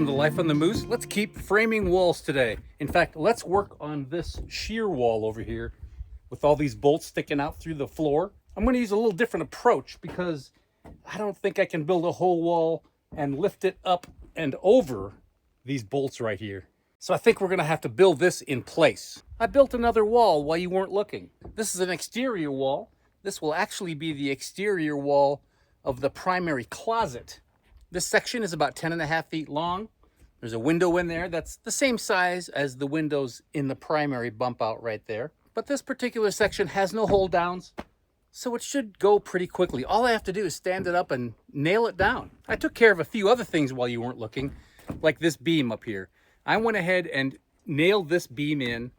welcome to Life on the Moose. Let's keep framing walls today. In fact, let's work on this shear wall over here with all these bolts sticking out through the floor. I'm going to use a little different approach because I don't think I can build a whole wall and lift it up and over these bolts right here. So I think we're going to have to build this in place. I built another wall while you weren't looking. This is an exterior wall. This will actually be the exterior wall of the primary closet. This section is about 10.5 feet long. There's a window in there that's the same size as the windows in the primary bump out right there. But this particular section has no hold downs, so it should go pretty quickly. All I have to do is stand it up and nail it down. I took care of a few other things while you weren't looking, like this beam up here. I went ahead and nailed this beam in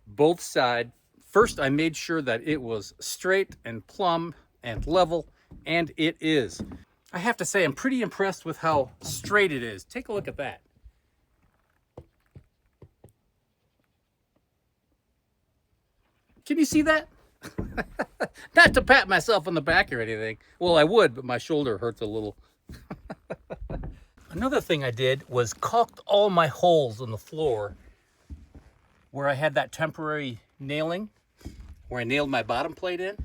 both sides. First, I made sure that it was straight and plumb and level, and it is. I have to say, I'm pretty impressed with how straight it is. Take a look at that. Can you see that? Not to pat myself on the back or anything. Well, I would, but my shoulder hurts a little. Another thing I did was caulked all my holes in the floor where I had that temporary nailing, where I nailed my bottom plate in.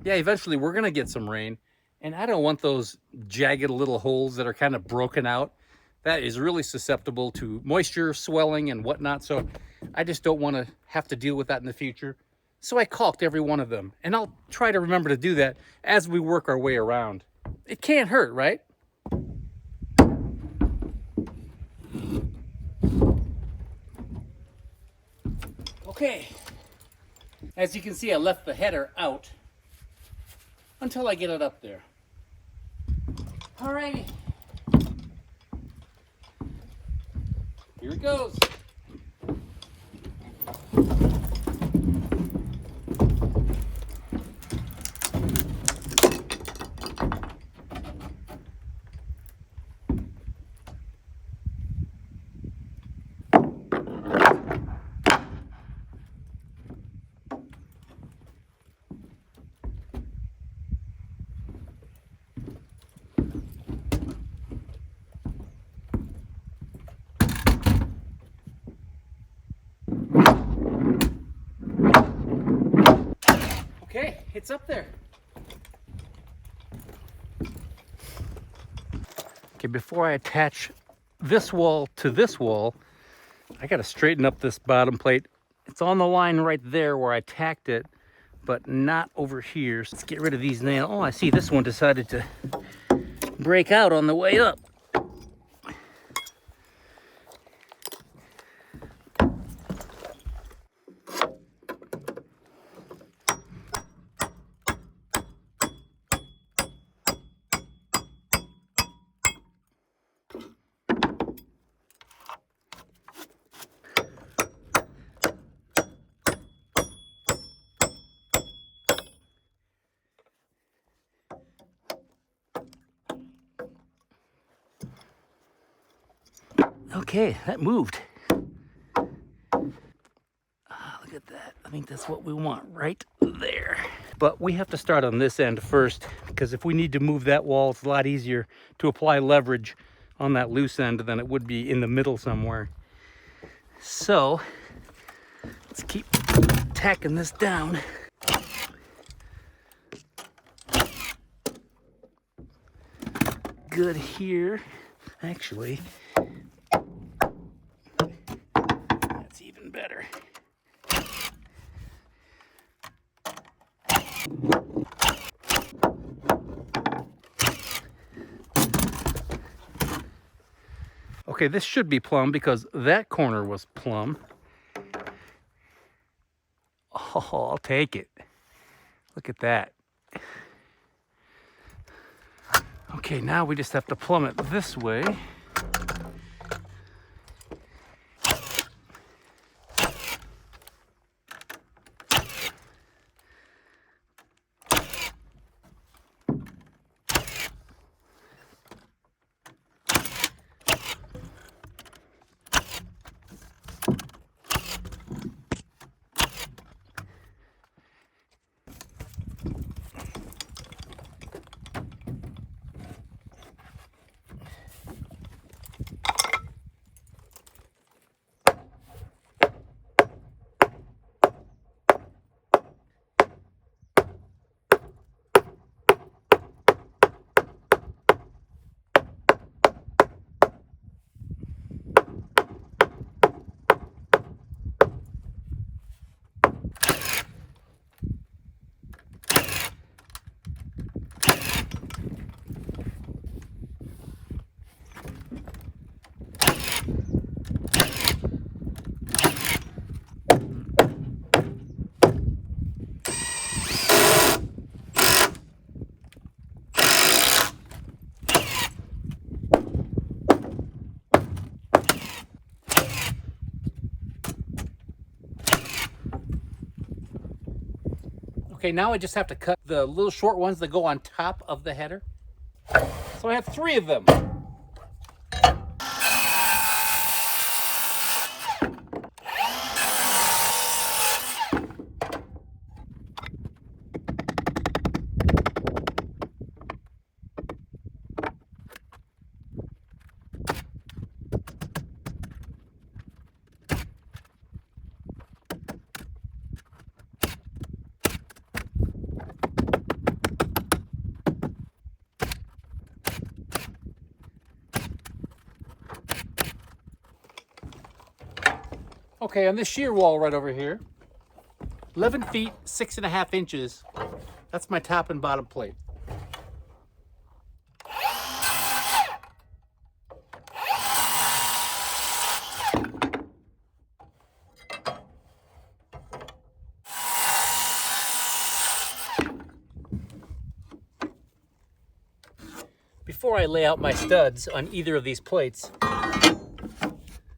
Yeah, eventually we're gonna get some rain, and I don't want those jagged little holes that are kind of broken out. That is really susceptible to moisture, swelling, and whatnot, so I just don't want to have to deal with that in the future. So I caulked every one of them, and I'll try to remember to do that as we work our way around. It can't hurt, right? Okay, as you can see, I left the header out until I get it up there. Alrighty. Here it goes. Okay, it's up there. Okay, before I attach this wall to this wall, I got to straighten up this bottom plate. It's on the line right there where I tacked it, but not over here. So let's get rid of these nails. Oh, I see this one decided to break out on the way up. Okay, that moved. Look at that. I think that's what we want right there. But we have to start on this end first, because if we need to move that wall, it's a lot easier to apply leverage on that loose end than it would be in the middle somewhere. So let's keep tacking this down. Good here. Actually, that's even better. Okay, this should be plumb because that corner was plumb. Oh, I'll take it. Look at that. Okay, now we just have to plumb it this way. Okay, now I just have to cut the little short ones that go on top of the header. So I have 3 of them. Okay, on this shear wall right over here, 11 feet, 6.5 inches. That's my top and bottom plate. Before I lay out my studs on either of these plates,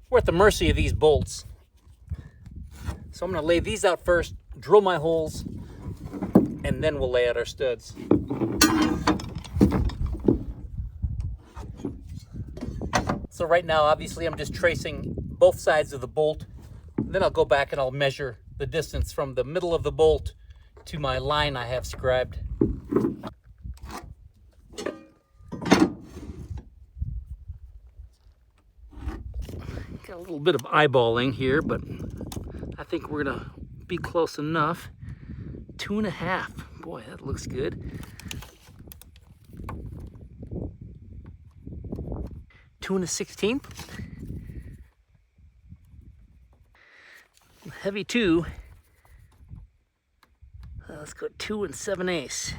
we're at the mercy of these bolts. So I'm going to lay these out first, drill my holes, and then we'll lay out our studs. So right now, obviously, I'm just tracing both sides of the bolt. Then I'll go back and I'll measure the distance from the middle of the bolt to my line I have scribed. Got a little bit of eyeballing here, but I think we're gonna be close enough. 2.5. Boy, that looks good. 2 1/16. Heavy 2. Let's go 2 7/8.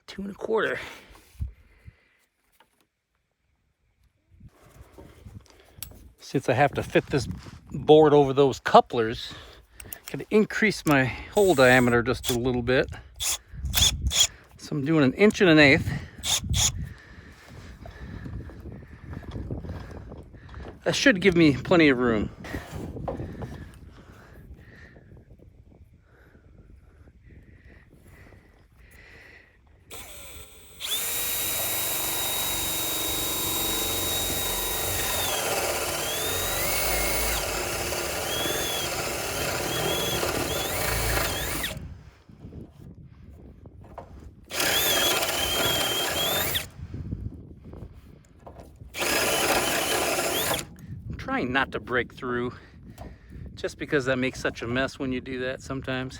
2 1/4. Since I have to fit this board over those couplers, I'm gonna increase my hole diameter just a little bit. So I'm doing 1 1/8 inches. That should give me plenty of room. Trying not to break through, just because that makes such a mess when you do that sometimes.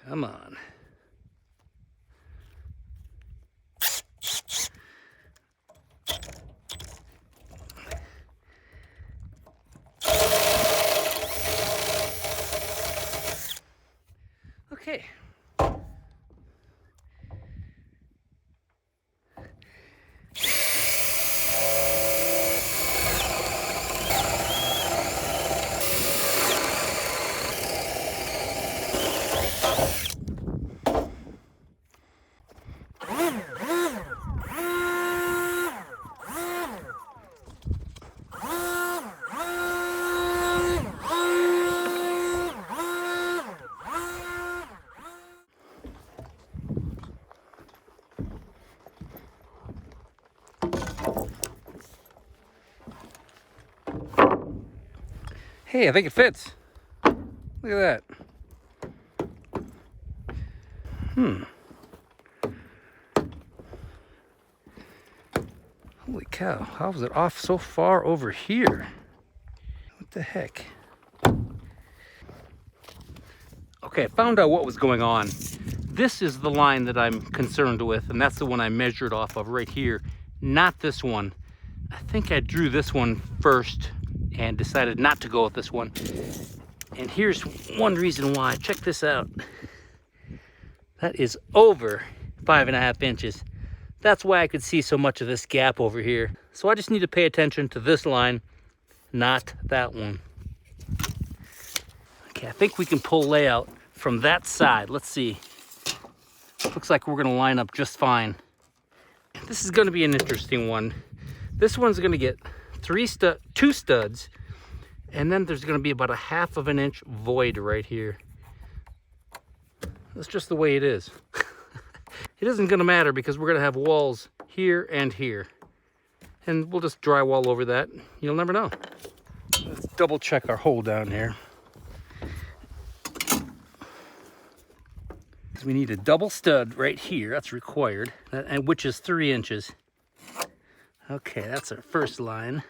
Come on. Okay. Hey, I think it fits. Look at that. Holy cow, how was it off so far over here? What the heck? Okay, I found out what was going on. This is the line that I'm concerned with, and that's the one I measured off of right here, not this one. I think I drew this one first and decided not to go with this one. And here's one reason why. Check this out. That is over 5.5 inches. That's why I could see so much of this gap over here. So I just need to pay attention to this line, not that one. Okay, I think we can pull layout from that side. Let's see. Looks like we're gonna line up just fine. This is gonna be an interesting one. This one's gonna get two studs, and then there's gonna be about a 1/2 of an inch void right here. That's just the way it is. It isn't gonna matter because we're gonna have walls here and here. And we'll just drywall over that. You'll never know. Let's double check our hole down here. We need a double stud right here. That's required, and which is 3 inches. Okay, that's our first line.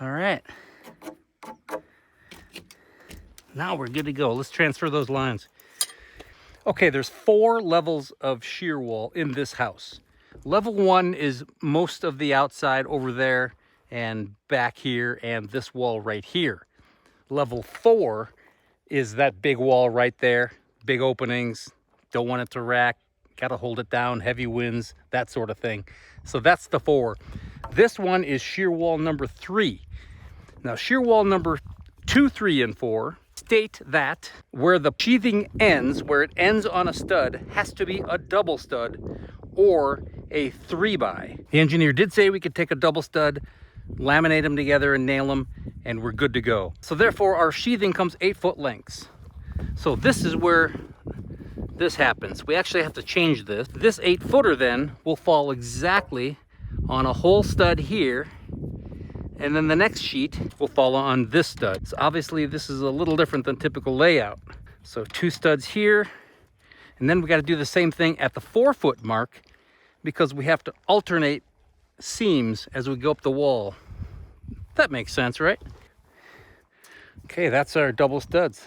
All right. Now we're good to go. Let's transfer those lines. Okay, there's 4 levels of shear wall in this house. Level 1 is most of the outside over there and back here and this wall right here. Level 4 is that big wall right there, big openings, don't want it to rack, gotta hold it down, heavy winds, that sort of thing. So that's the 4. This one is shear wall number 3. Now shear wall number 2, 3, and 4 state that where the sheathing ends, where it ends on a stud, has to be a double stud or a 3x. The engineer did say we could take a double stud, laminate them together and nail them, and we're good to go. So therefore our sheathing comes 8-foot lengths. So this is where this happens. We actually have to change this. This 8-footer then will fall exactly on a whole stud here, and then the next sheet will fall on this stud. So obviously this is a little different than typical layout. So 2 studs here, and then we got to do the same thing at the 4-foot mark because we have to alternate seams as we go up the wall. That makes sense, right? Okay, that's our double studs.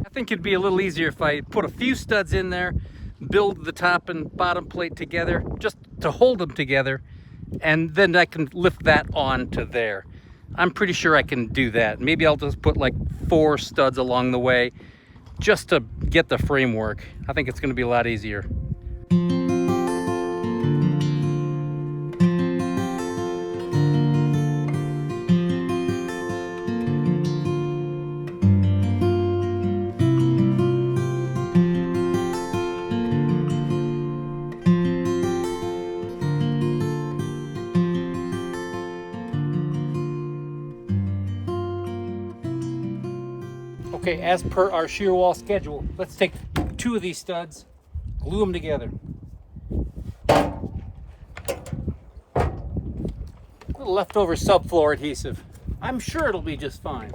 I think it'd be a little easier if I put a few studs in there, build the top and bottom plate together just to hold them together, and then I can lift that on to there. I'm pretty sure I can do that. Maybe I'll just put like 4 studs along the way just to get the framework. I think it's going to be a lot easier. Okay, as per our shear wall schedule, let's take 2 of these studs, glue them together. A little leftover subfloor adhesive. I'm sure it'll be just fine.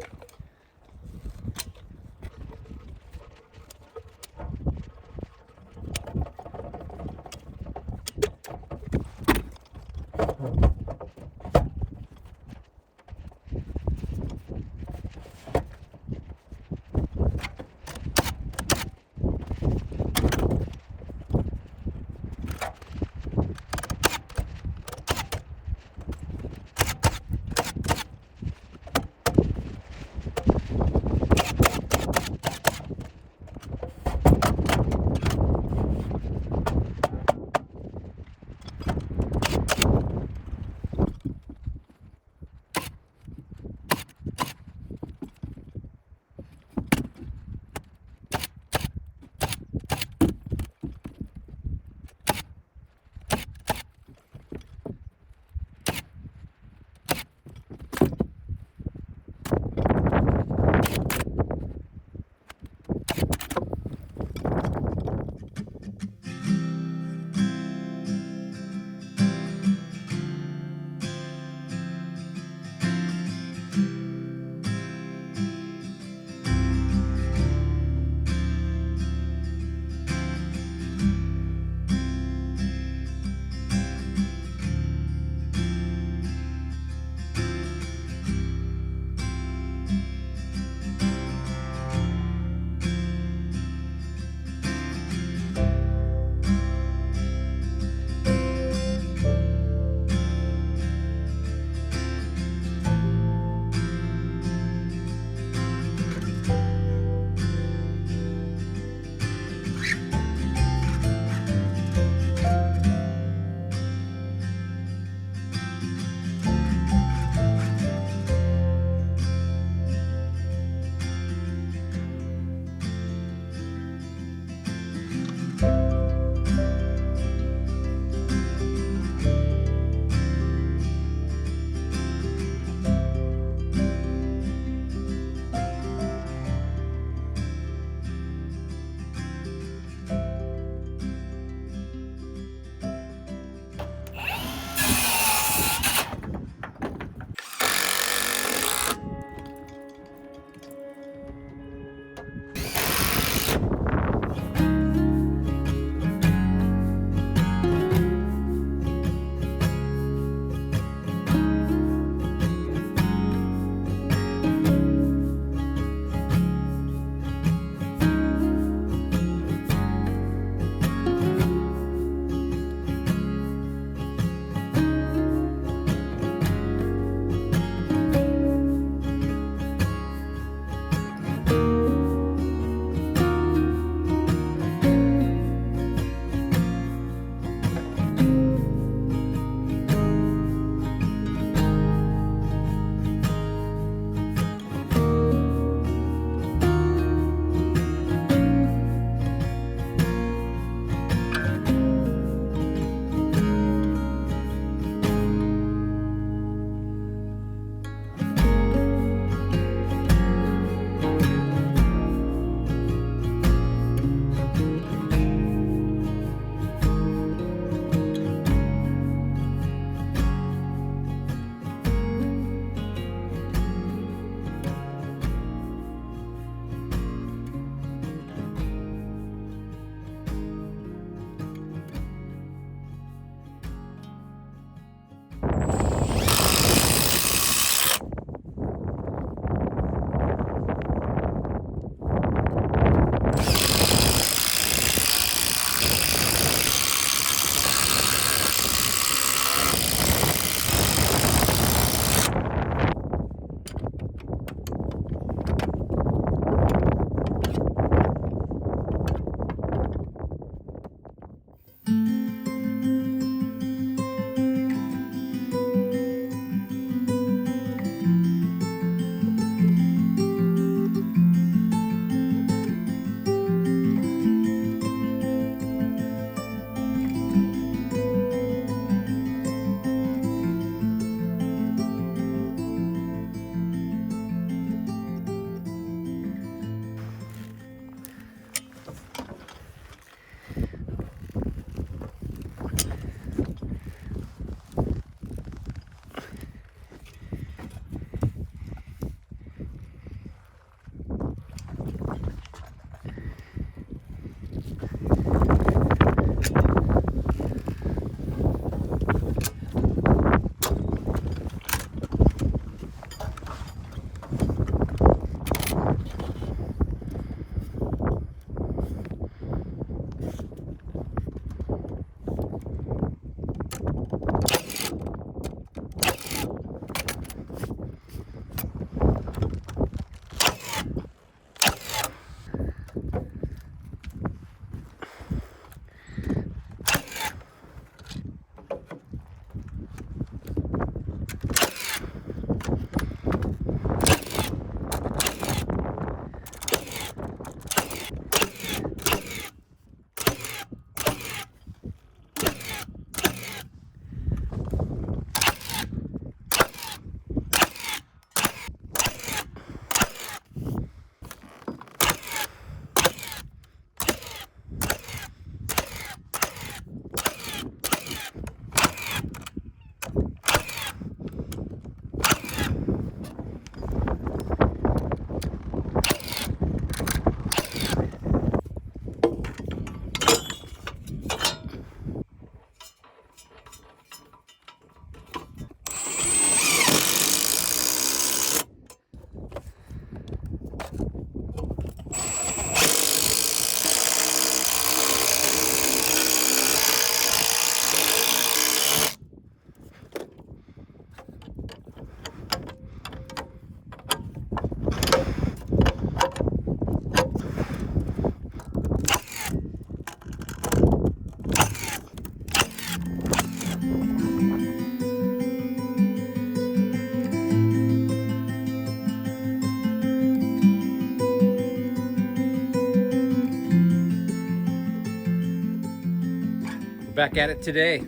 Back at it today.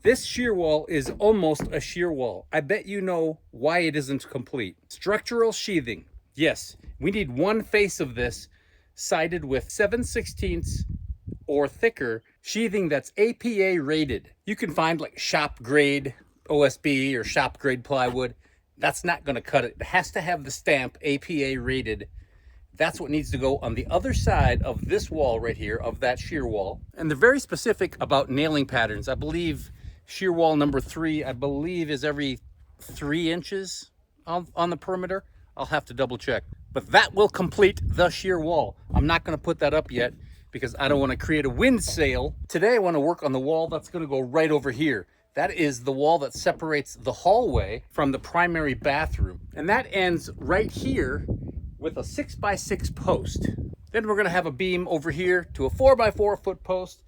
This shear wall is almost a shear wall. I bet you know why it isn't complete. Structural sheathing. Yes, we need one face of this sided with 7/16 or thicker sheathing that's APA rated. You can find like shop grade OSB or shop grade plywood. That's not going to cut it. It has to have the stamp APA rated. That's what needs to go on the other side of this wall right here, of that shear wall. And they're very specific about nailing patterns. I believe shear wall number 3, I believe, is every 3 inches on the perimeter. I'll have to double check. But that will complete the shear wall. I'm not going to put that up yet because I don't want to create a wind sail. Today I want to work on the wall that's going to go right over here. That is the wall that separates the hallway from the primary bathroom. And that ends right here with a 6x6 post. Then we're going to have a beam over here to a 4x4 foot post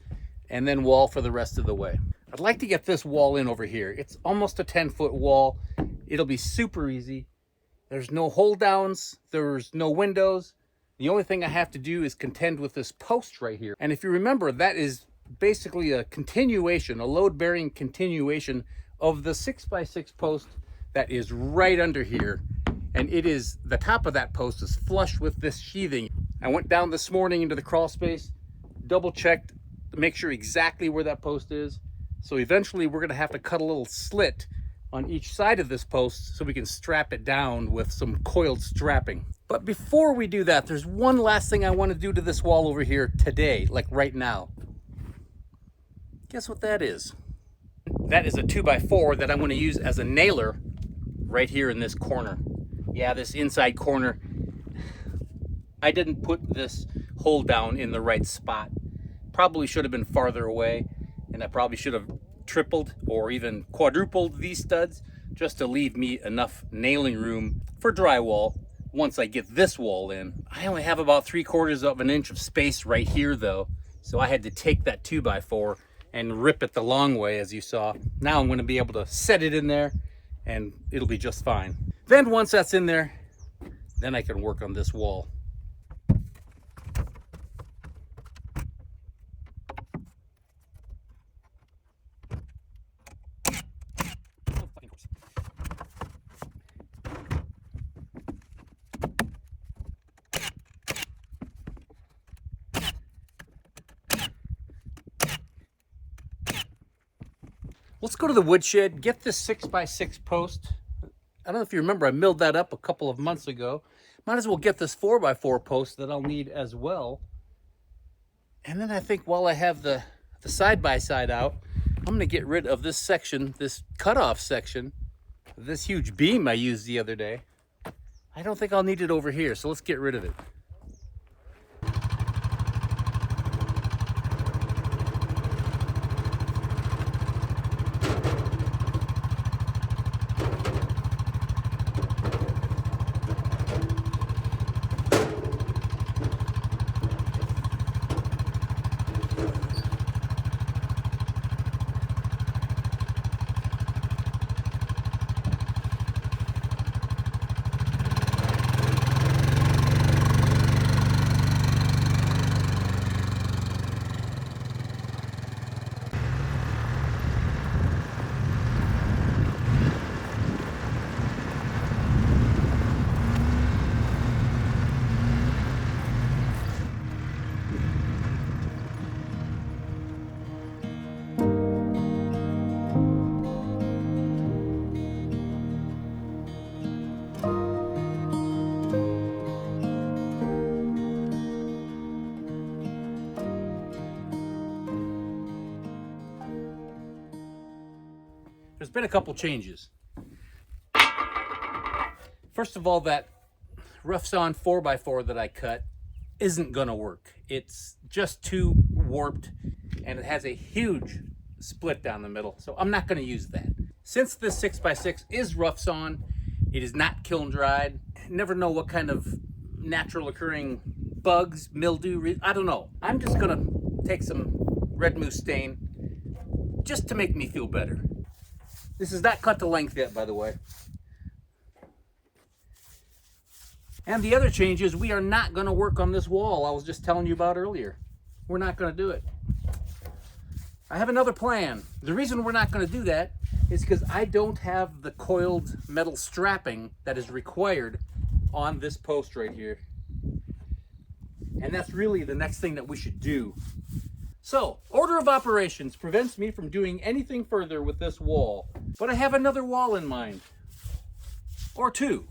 and then wall for the rest of the way. I'd like to get this wall in over here. It's almost a 10-foot wall. It'll be super easy. There's no hold downs. There's no windows. The only thing I have to do is contend with this post right here. And if you remember, that is basically a continuation, a load-bearing continuation of the 6x6 post that is right under here. And it is, the top of that post is flush with this sheathing. I went down this morning into the crawl space, double checked to make sure exactly where that post is. So eventually we're gonna have to cut a little slit on each side of this post so we can strap it down with some coiled strapping. But before we do that, there's one last thing I want to do to this wall over here today, like right now. Guess what that is? That is a 2x4 that I'm going to use as a nailer right here in this corner. Yeah, this inside corner. I didn't put this hold down in the right spot. Probably should have been farther away, and I probably should have tripled or even quadrupled these studs just to leave me enough nailing room for drywall once I get this wall in. I only have about 3/4 of an inch of space right here though, so I had to take that 2x4 and rip it the long way, as you saw. Now I'm going to be able to set it in there and it'll be just fine. Then once that's in there, then I can work on this wall. Let's go to the woodshed, get this 6x6 post. I don't know if you remember, I milled that up a couple of months ago. Might as well get this 4x4 post that I'll need as well. And then I think while I have the side-by-side out, I'm gonna get rid of this section, this cutoff section, this huge beam I used the other day. I don't think I'll need it over here, so let's get rid of it. There's been a couple changes. First of all, that rough sawn 4x4 that I cut isn't gonna work. It's just too warped and it has a huge split down the middle, so I'm not gonna use that. Since this 6x6 is rough sawn, it is not kiln dried. Never know what kind of natural occurring bugs, mildew, I don't know. I'm just gonna take some red mousse stain just to make me feel better. This is not cut to length yet, by the way. And the other change is we are not going to work on this wall I was just telling you about earlier. We're not going to do it. I have another plan. The reason we're not going to do that is because I don't have the coiled metal strapping that is required on this post right here. And that's really the next thing that we should do. So, order of operations prevents me from doing anything further with this wall. But I have another wall in mind. Or two.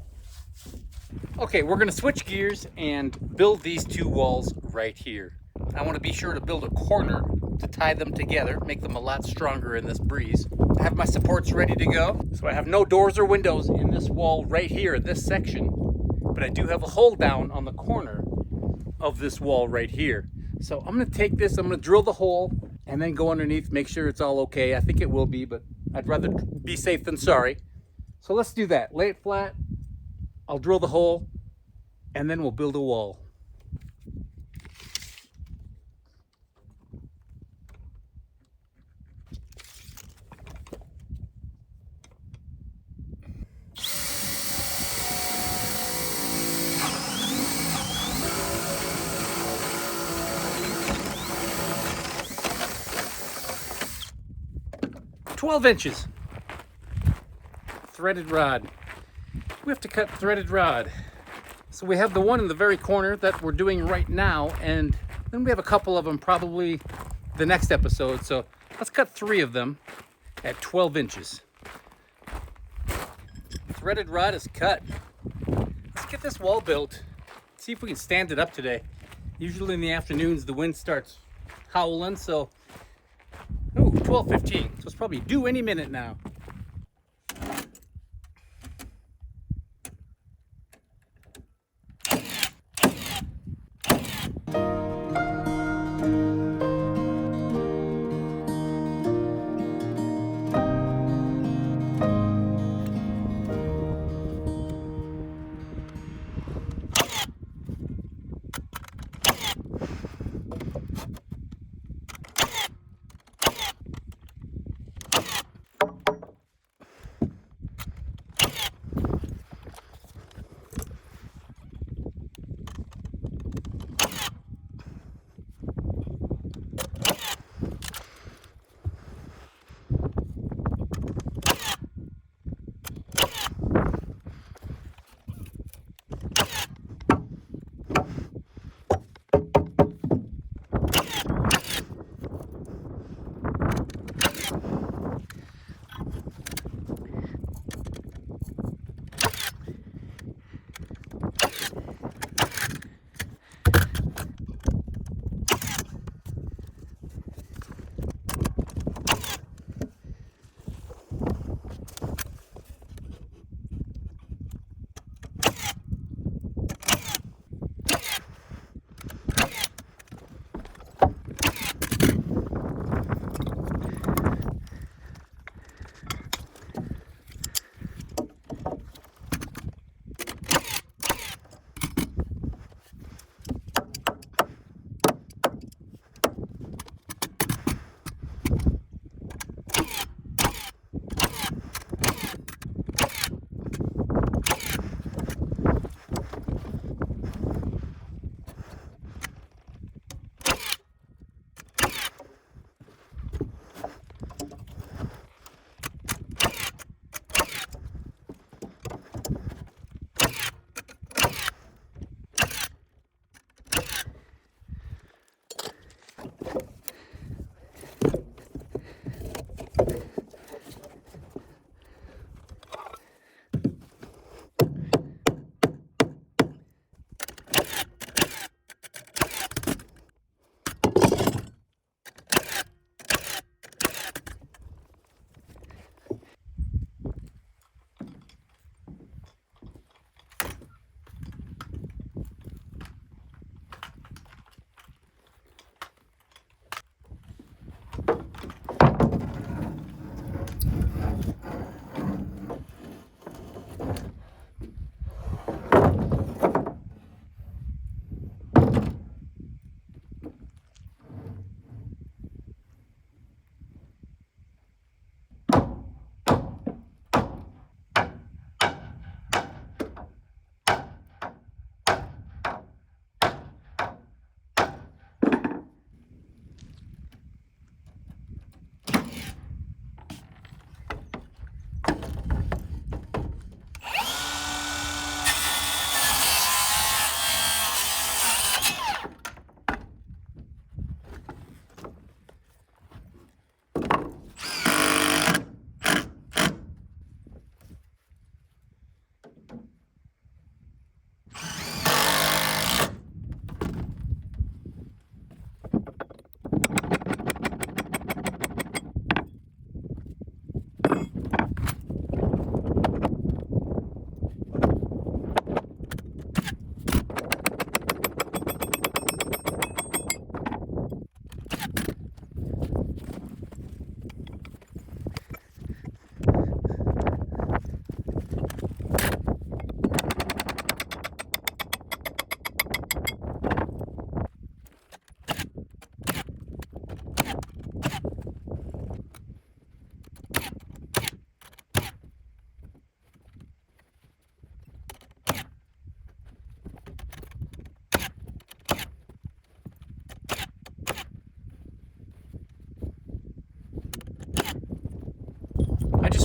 Okay, we're going to switch gears and build these two walls right here. I want to be sure to build a corner to tie them together, make them a lot stronger in this breeze. I have my supports ready to go. So I have no doors or windows in this wall right here, this section. But I do have a hole down on the corner of this wall right here. So I'm going to take this, I'm going to drill the hole and then go underneath, make sure it's all okay. I think it will be, but I'd rather be safe than sorry. So let's do that. Lay it flat, I'll drill the hole, and then we'll build a wall. "12 inches. Threaded rod. We have to cut threaded rod. So we have the one in the very corner that we're doing right now, and then we have a couple of them probably the next episode. So let's cut 3 of them at 12 inches. Threaded rod is cut. Let's get this wall built. See if we can stand it up today. Usually in the afternoons the wind starts howling, so 12:15. So it's probably due any minute now.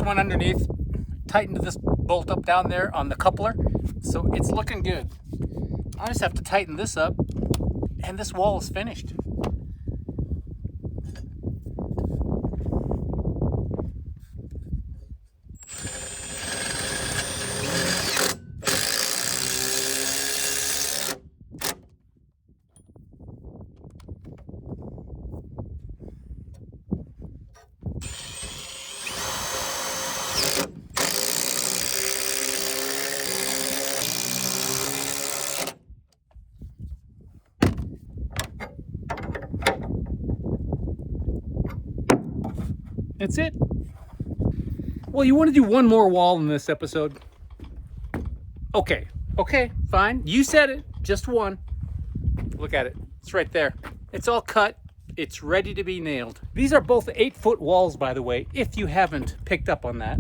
just went underneath, tightened this bolt up down there on the coupler, so it's looking good. I just have to tighten this up, and this wall is finished. That's it. Well, you want to do one more wall in this episode? Okay, fine. You said it, just one. Look at it, it's right there. It's all cut, it's ready to be nailed. These are both 8-foot walls, by the way, if you haven't picked up on that.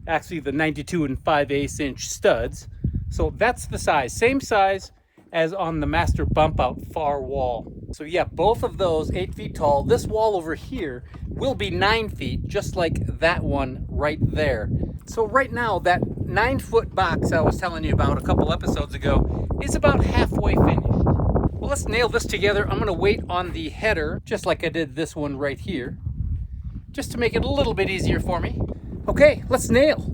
Actually, the 92 5/8 inch studs. So that's the size, same size as on the master bump out far wall. So yeah, both of those 8 feet tall. This wall over here will be 9 feet, just like that one right there. So right now, that 9-foot box I was telling you about a couple episodes ago is about halfway finished. Well, let's nail this together. I'm gonna wait on the header, just like I did this one right here, just to make it a little bit easier for me. Okay, let's nail.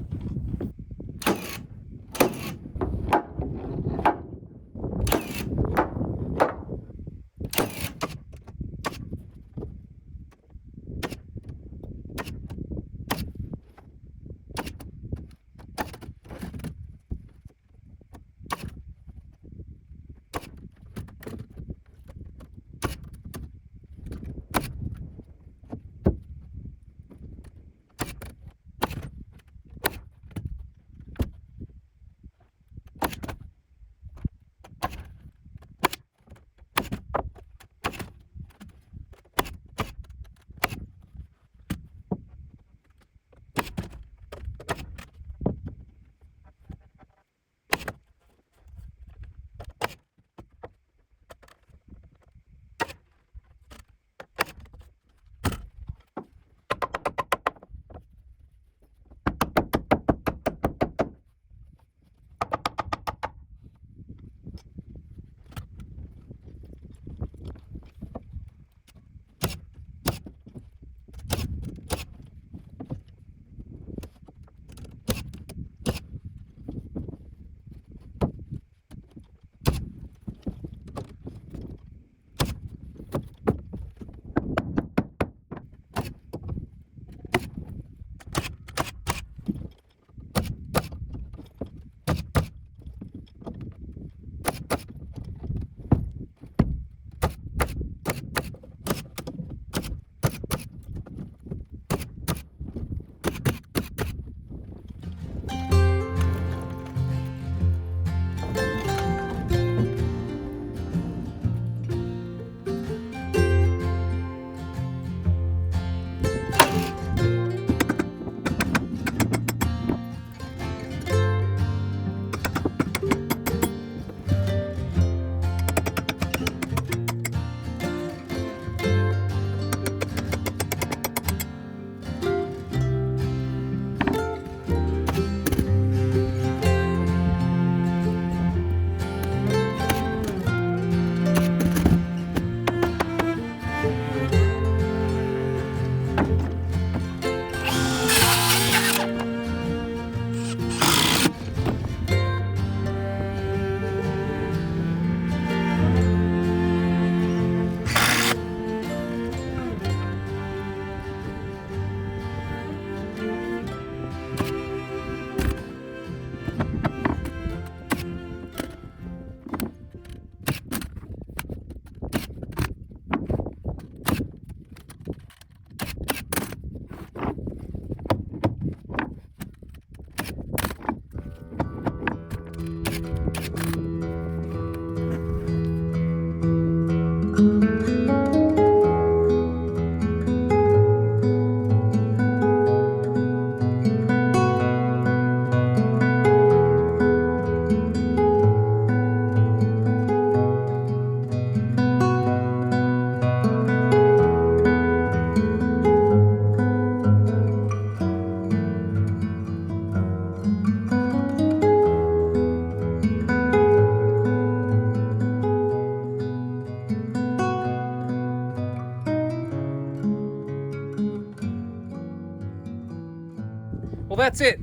Well, that's it.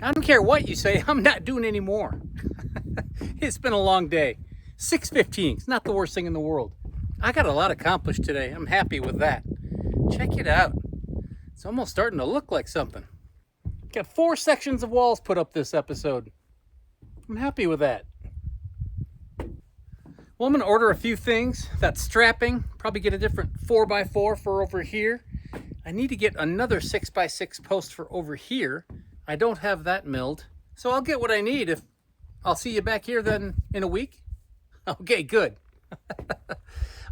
I don't care what you say. I'm not doing any more. It's been a long day. 6:15. It's not the worst thing in the world. I got a lot accomplished today. I'm happy with that. Check it out. It's almost starting to look like something. Got 4 sections of walls put up this episode. I'm happy with that. Well, I'm going to order a few things. That strapping, probably get a different 4x4 for over here. I need to get another 6x6 post for over here. I don't have that milled, so I'll get what I need. If I'll see you back here then in a week. Okay, good.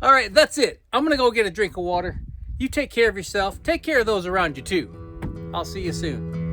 All right, that's it. I'm going to go get a drink of water. You take care of yourself. Take care of those around you too. I'll see you soon.